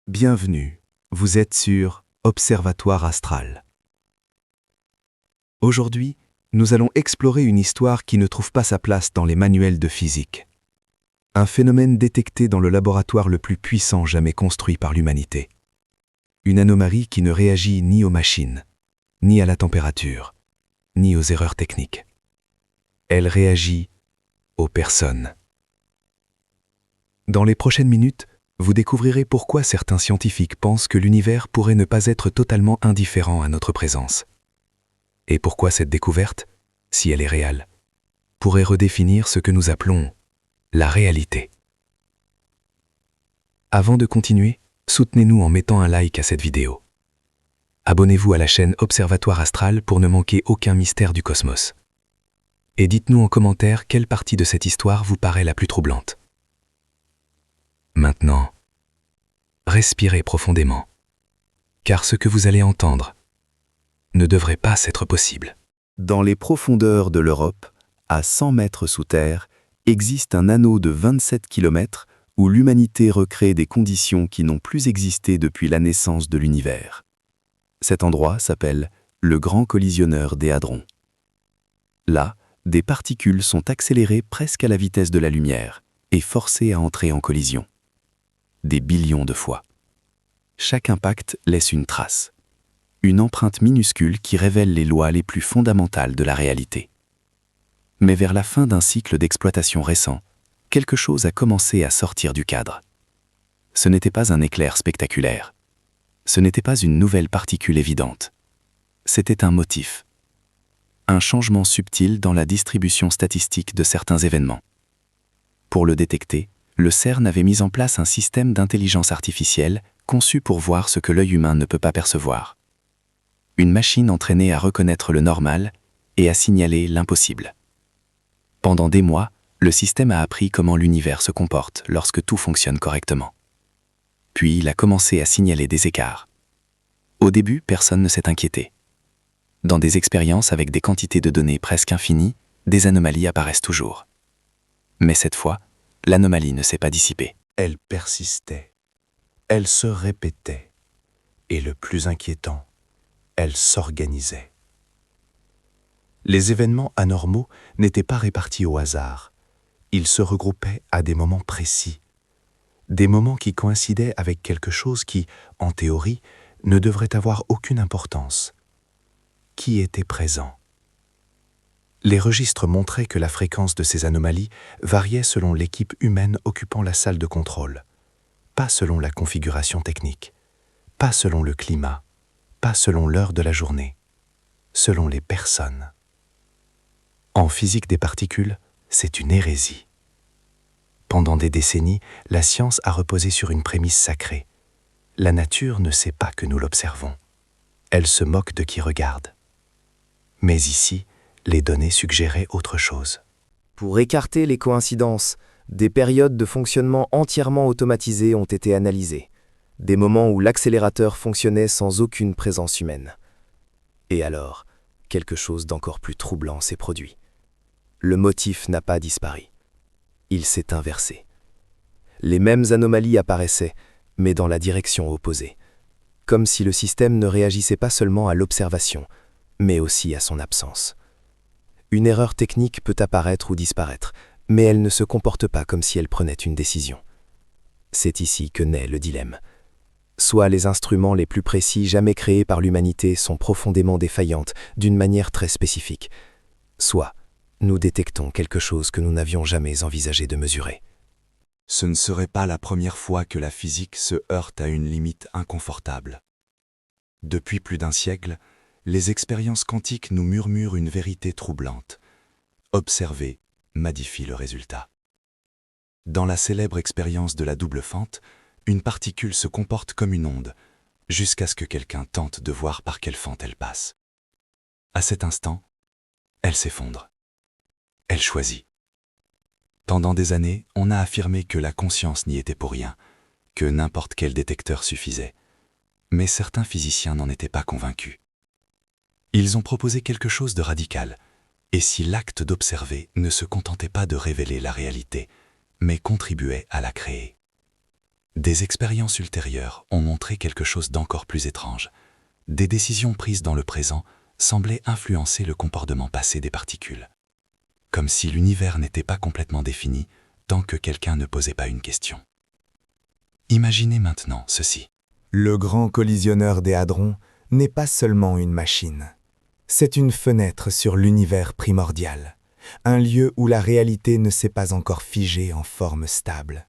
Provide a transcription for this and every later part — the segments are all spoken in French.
Bienvenue, vous êtes sur Observatoire Astral. Aujourd'hui, nous allons explorer une histoire qui ne trouve pas sa place dans les manuels de physique. Un phénomène détecté dans le laboratoire le plus puissant jamais construit par l'humanité. Une anomalie qui ne réagit ni aux machines, ni à la température, ni aux erreurs techniques. Elle réagit aux personnes. Dans les prochaines minutes, vous découvrirez pourquoi certains scientifiques pensent que l'univers pourrait ne pas être totalement indifférent à notre présence. Et pourquoi cette découverte, si elle est réelle, pourrait redéfinir ce que nous appelons la réalité. Avant de continuer, soutenez-nous en mettant un like à cette vidéo. Abonnez-vous à la chaîne Observatoire Astral pour ne manquer aucun mystère du cosmos. Et dites-nous en commentaire quelle partie de cette histoire vous paraît la plus troublante. Maintenant, respirez profondément, car ce que vous allez entendre ne devrait pas s'être possible. Dans les profondeurs de l'Europe, à 100 mètres sous terre, existe un anneau de 27 km où l'humanité recrée des conditions qui n'ont plus existé depuis la naissance de l'univers. Cet endroit s'appelle le Grand Collisionneur des Hadrons. Là, des particules sont accélérées presque à la vitesse de la lumière et forcées à entrer en collision. Des billions de fois. Chaque impact laisse une trace, une empreinte minuscule qui révèle les lois les plus fondamentales de la réalité. Mais vers la fin d'un cycle d'exploitation récent, quelque chose a commencé à sortir du cadre. Ce n'était pas un éclair spectaculaire. Ce n'était pas une nouvelle particule évidente. C'était un motif. Un changement subtil dans la distribution statistique de certains événements. Pour le détecter, le CERN avait mis en place un système d'intelligence artificielle conçu pour voir ce que l'œil humain ne peut pas percevoir. Une machine entraînée à reconnaître le normal et à signaler l'impossible. Pendant des mois, le système a appris comment l'univers se comporte lorsque tout fonctionne correctement. Puis il a commencé à signaler des écarts. Au début, personne ne s'est inquiété. Dans des expériences avec des quantités de données presque infinies, des anomalies apparaissent toujours. Mais cette fois, l'anomalie ne s'est pas dissipée. Elle persistait. Elle se répétait. Et le plus inquiétant, elle s'organisait. Les événements anormaux n'étaient pas répartis au hasard. Ils se regroupaient à des moments précis. Des moments qui coïncidaient avec quelque chose qui, en théorie, ne devrait avoir aucune importance. Qui était présent? Les registres montraient que la fréquence de ces anomalies variait selon l'équipe humaine occupant la salle de contrôle, pas selon la configuration technique, pas selon le climat, pas selon l'heure de la journée, selon les personnes. En physique des particules, c'est une hérésie. Pendant des décennies, la science a reposé sur une prémisse sacrée. La nature ne sait pas que nous l'observons. Elle se moque de qui regarde. Mais ici, les données suggéraient autre chose. Pour écarter les coïncidences, des périodes de fonctionnement entièrement automatisées ont été analysées. Des moments où l'accélérateur fonctionnait sans aucune présence humaine. Et alors, quelque chose d'encore plus troublant s'est produit. Le motif n'a pas disparu. Il s'est inversé. Les mêmes anomalies apparaissaient, mais dans la direction opposée. Comme si le système ne réagissait pas seulement à l'observation, mais aussi à son absence. Une erreur technique peut apparaître ou disparaître, mais elle ne se comporte pas comme si elle prenait une décision. C'est ici que naît le dilemme. Soit les instruments les plus précis jamais créés par l'humanité sont profondément défaillantes d'une manière très spécifique, soit nous détectons quelque chose que nous n'avions jamais envisagé de mesurer. Ce ne serait pas la première fois que la physique se heurte à une limite inconfortable. Depuis plus d'un siècle, les expériences quantiques nous murmurent une vérité troublante. Observer modifie le résultat. Dans la célèbre expérience de la double fente, une particule se comporte comme une onde, jusqu'à ce que quelqu'un tente de voir par quelle fente elle passe. À cet instant, elle s'effondre. Elle choisit. Pendant des années, on a affirmé que la conscience n'y était pour rien, que n'importe quel détecteur suffisait. Mais certains physiciens n'en étaient pas convaincus. Ils ont proposé quelque chose de radical. Et si l'acte d'observer ne se contentait pas de révéler la réalité, mais contribuait à la créer? Des expériences ultérieures ont montré quelque chose d'encore plus étrange. Des décisions prises dans le présent semblaient influencer le comportement passé des particules. Comme si l'univers n'était pas complètement défini tant que quelqu'un ne posait pas une question. Imaginez maintenant ceci. Le grand collisionneur des hadrons n'est pas seulement une machine. C'est une fenêtre sur l'univers primordial, un lieu où la réalité ne s'est pas encore figée en forme stable.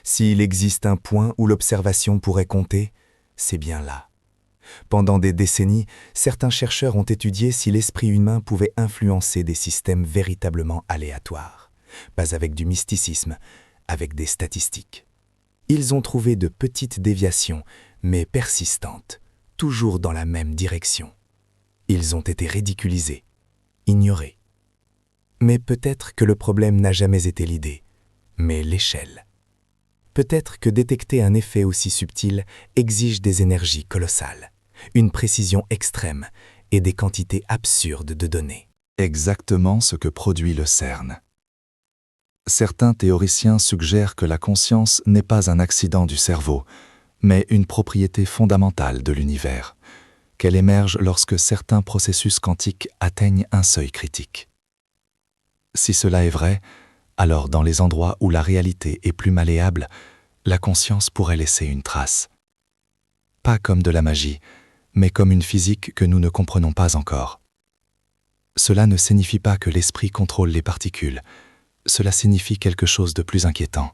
S'il existe un point où l'observation pourrait compter, c'est bien là. Pendant des décennies, certains chercheurs ont étudié si l'esprit humain pouvait influencer des systèmes véritablement aléatoires, pas avec du mysticisme, avec des statistiques. Ils ont trouvé de petites déviations, mais persistantes, toujours dans la même direction. Ils ont été ridiculisés, ignorés. Mais peut-être que le problème n'a jamais été l'idée, mais l'échelle. Peut-être que détecter un effet aussi subtil exige des énergies colossales, une précision extrême et des quantités absurdes de données. Exactement ce que produit le CERN. Certains théoriciens suggèrent que la conscience n'est pas un accident du cerveau, mais une propriété fondamentale de l'univers, qu'elle émerge lorsque certains processus quantiques atteignent un seuil critique. Si cela est vrai, alors dans les endroits où la réalité est plus malléable, la conscience pourrait laisser une trace. Pas comme de la magie, mais comme une physique que nous ne comprenons pas encore. Cela ne signifie pas que l'esprit contrôle les particules, cela signifie quelque chose de plus inquiétant,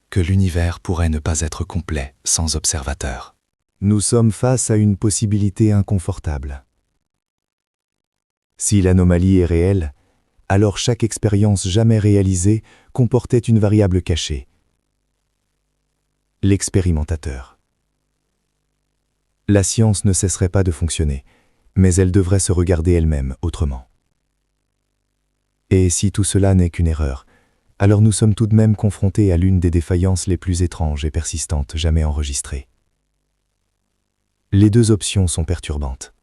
que l'univers pourrait ne pas être complet sans observateur. Nous sommes face à une possibilité inconfortable. Si l'anomalie est réelle, alors chaque expérience jamais réalisée comportait une variable cachée. L'expérimentateur. La science ne cesserait pas de fonctionner, mais elle devrait se regarder elle-même autrement. Et si tout cela n'est qu'une erreur, alors nous sommes tout de même confrontés à l'une des défaillances les plus étranges et persistantes jamais enregistrées. Les deux options sont perturbantes.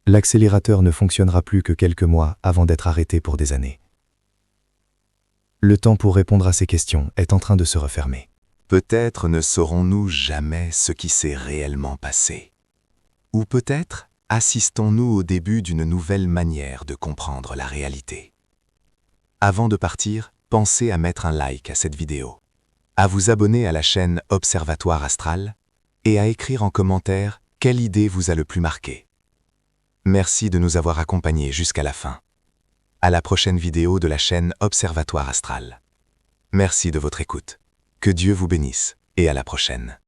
L'accélérateur ne fonctionnera plus que quelques mois avant d'être arrêté pour des années. Le temps pour répondre à ces questions est en train de se refermer. Peut-être ne saurons-nous jamais ce qui s'est réellement passé. Ou peut-être assistons-nous au début d'une nouvelle manière de comprendre la réalité. Avant de partir, pensez à mettre un like à cette vidéo, à vous abonner à la chaîne Observatoire Astral et à écrire en commentaire quelle idée vous a le plus marqué. Merci de nous avoir accompagnés jusqu'à la fin. À la prochaine vidéo de la chaîne Observatoire Astral. Merci de votre écoute. Que Dieu vous bénisse et à la prochaine.